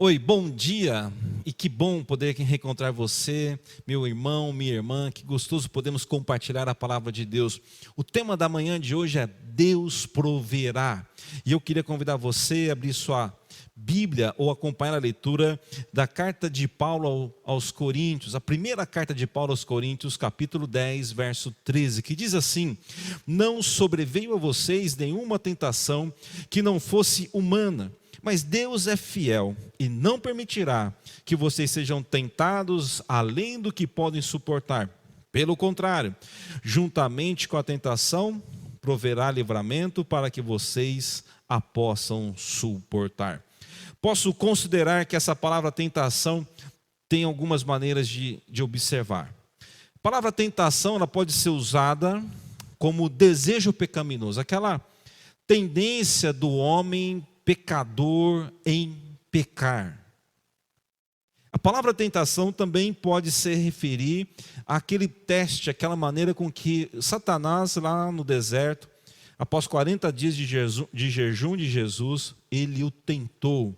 Oi, bom dia, e que bom poder aqui reencontrar você, meu irmão, minha irmã, que gostoso podemos compartilhar a palavra de Deus. O tema da manhã de hoje é Deus proverá, e eu queria convidar você a abrir sua Bíblia ou acompanhar a leitura da carta de Paulo aos Coríntios, a primeira carta de Paulo aos Coríntios, capítulo 10, verso 13, que diz assim: não sobreveio a vocês nenhuma tentação que não fosse humana, mas Deus é fiel e não permitirá que vocês sejam tentados além do que podem suportar. Pelo contrário, juntamente com a tentação, proverá livramento para que vocês a possam suportar. Posso considerar que essa palavra tentação tem algumas maneiras de observar. A palavra tentação ela pode ser usada como desejo pecaminoso, aquela tendência do homem pecador em pecar. A palavra tentação também pode se referir àquele teste, aquela maneira com que Satanás lá no deserto, após 40 dias de jejum de Jesus, ele o tentou.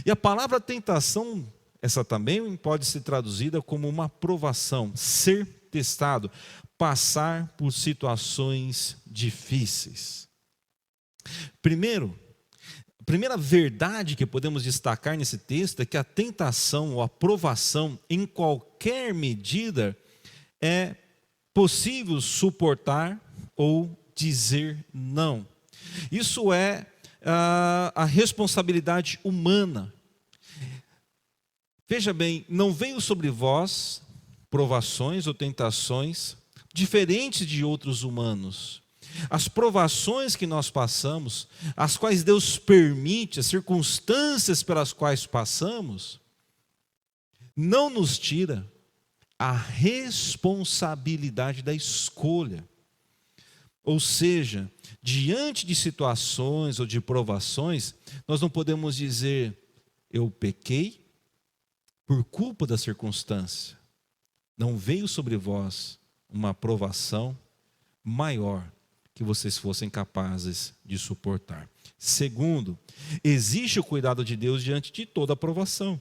E a palavra tentação, essa também pode ser traduzida como uma provação, ser testado, passar por situações difíceis. A primeira verdade que podemos destacar nesse texto é que a tentação ou a provação, em qualquer medida, é possível suportar ou dizer não. Isso é a responsabilidade humana. Veja bem, não veio sobre vós provações ou tentações diferentes de outros humanos. As provações que nós passamos, as quais Deus permite, as circunstâncias pelas quais passamos, não nos tira a responsabilidade da escolha. Ou seja, diante de situações ou de provações, nós não podemos dizer, eu pequei por culpa da circunstância. Não veio sobre vós uma provação maior que vocês fossem capazes de suportar. Segundo, existe o cuidado de Deus diante de toda aprovação.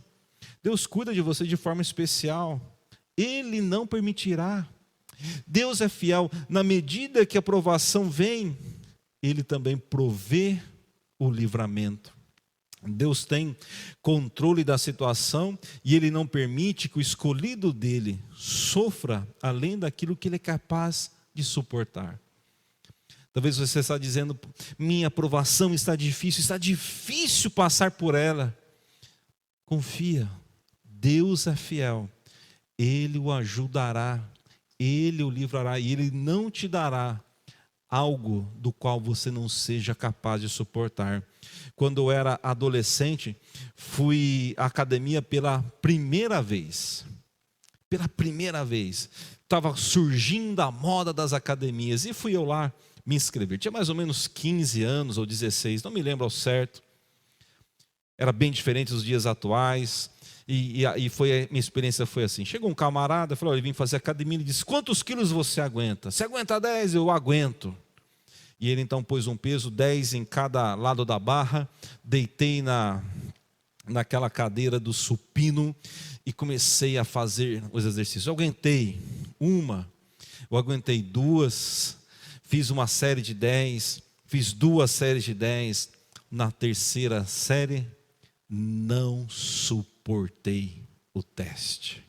Deus cuida de você de forma especial. Ele não permitirá. Deus é fiel. Na medida que a provação vem, Ele também provê o livramento. Deus tem controle da situação e Ele não permite que o escolhido dEle sofra além daquilo que Ele é capaz de suportar. Talvez você está dizendo, minha provação está difícil passar por ela. Confia, Deus é fiel, Ele o ajudará, Ele o livrará e Ele não te dará algo do qual você não seja capaz de suportar. Quando eu era adolescente, fui à academia pela primeira vez. Estava surgindo a moda das academias e fui eu lá me inscrever. Tinha mais ou menos 15 anos ou 16, não me lembro ao certo. Era bem diferente dos dias atuais. E minha experiência foi assim. Chegou um camarada, falou, eu vim fazer academia. Ele disse, quantos quilos você aguenta? Você aguenta 10? Eu aguento. E ele então pôs um peso, 10 em cada lado da barra. Deitei naquela cadeira do supino e comecei a fazer os exercícios. Eu aguentei uma, eu aguentei duas. Fiz uma série de 10, fiz 2 séries de 10. Na terceira série, não suportei o teste.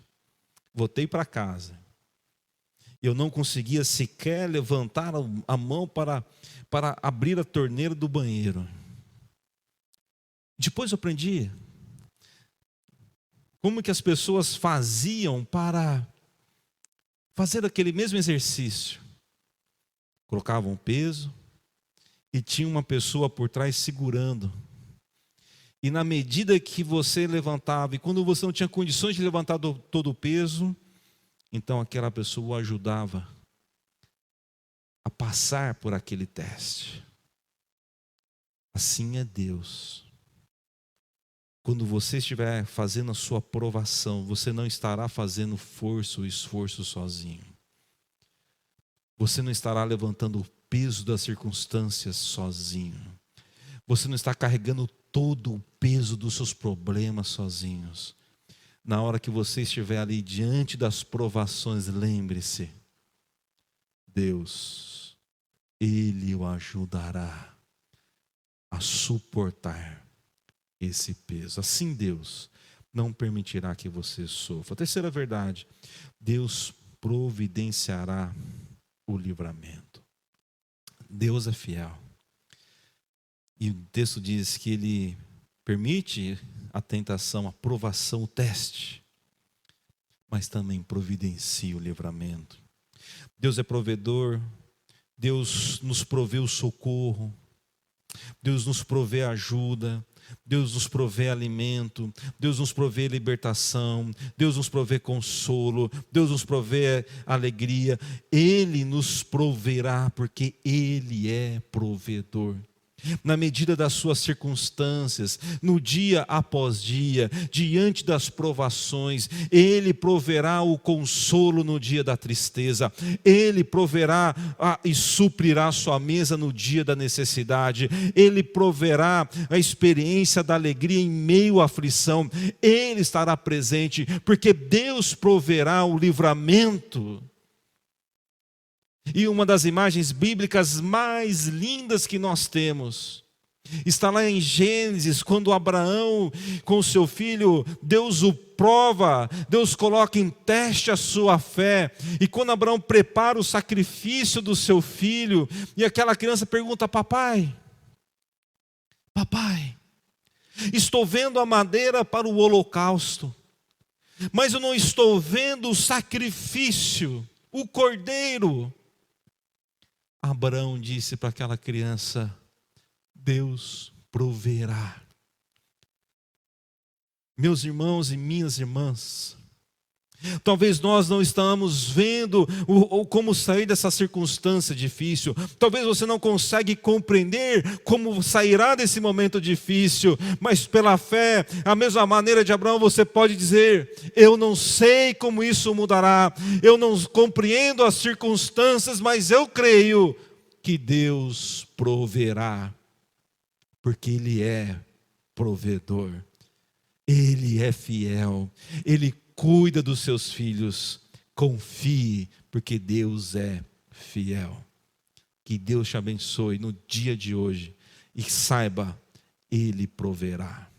Voltei para casa. Eu não conseguia sequer levantar a mão para abrir a torneira do banheiro. Depois eu aprendi como que as pessoas faziam para fazer aquele mesmo exercício. Colocavam peso e tinha uma pessoa por trás segurando. E na medida que você levantava, e quando você não tinha condições de levantar todo o peso, então aquela pessoa o ajudava a passar por aquele teste. Assim é Deus. Quando você estiver fazendo a sua provação, você não estará fazendo força ou esforço sozinho. Você não estará levantando o peso das circunstâncias sozinho. Você não está carregando todo o peso dos seus problemas sozinhos. Na hora que você estiver ali diante das provações, lembre-se, Deus, Ele o ajudará a suportar esse peso. Assim Deus não permitirá que você sofra. A terceira verdade, Deus providenciará o livramento. Deus é fiel. E o texto diz que Ele permite a tentação, a provação, o teste, mas também providencia o livramento. Deus é provedor, Deus nos provê o socorro, Deus nos provê ajuda, Deus nos provê alimento, Deus nos provê libertação, Deus nos provê consolo, Deus nos provê alegria. Ele nos proverá porque Ele é provedor. Na medida das suas circunstâncias, no dia após dia, diante das provações, Ele proverá o consolo no dia da tristeza, Ele proverá e suprirá a sua mesa no dia da necessidade, Ele proverá a experiência da alegria em meio à aflição, Ele estará presente, porque Deus proverá o livramento. E uma das imagens bíblicas mais lindas que nós temos está lá em Gênesis, quando Abraão com seu filho, Deus o prova, Deus coloca em teste a sua fé. E quando Abraão prepara o sacrifício do seu filho, e aquela criança pergunta: papai, estou vendo a madeira para o holocausto, mas eu não estou vendo o sacrifício, o cordeiro. Abraão disse para aquela criança: Deus proverá. Meus irmãos e minhas irmãs, talvez nós não estamos vendo como sair dessa circunstância difícil. Talvez você não consegue compreender como sairá desse momento difícil. Mas pela fé, a mesma maneira de Abraão, você pode dizer: eu não sei como isso mudará, eu não compreendo as circunstâncias, mas eu creio que Deus proverá, porque Ele é provedor, Ele é fiel, Ele cuida dos seus filhos. Confie, porque Deus é fiel. Que Deus te abençoe no dia de hoje e saiba, Ele proverá.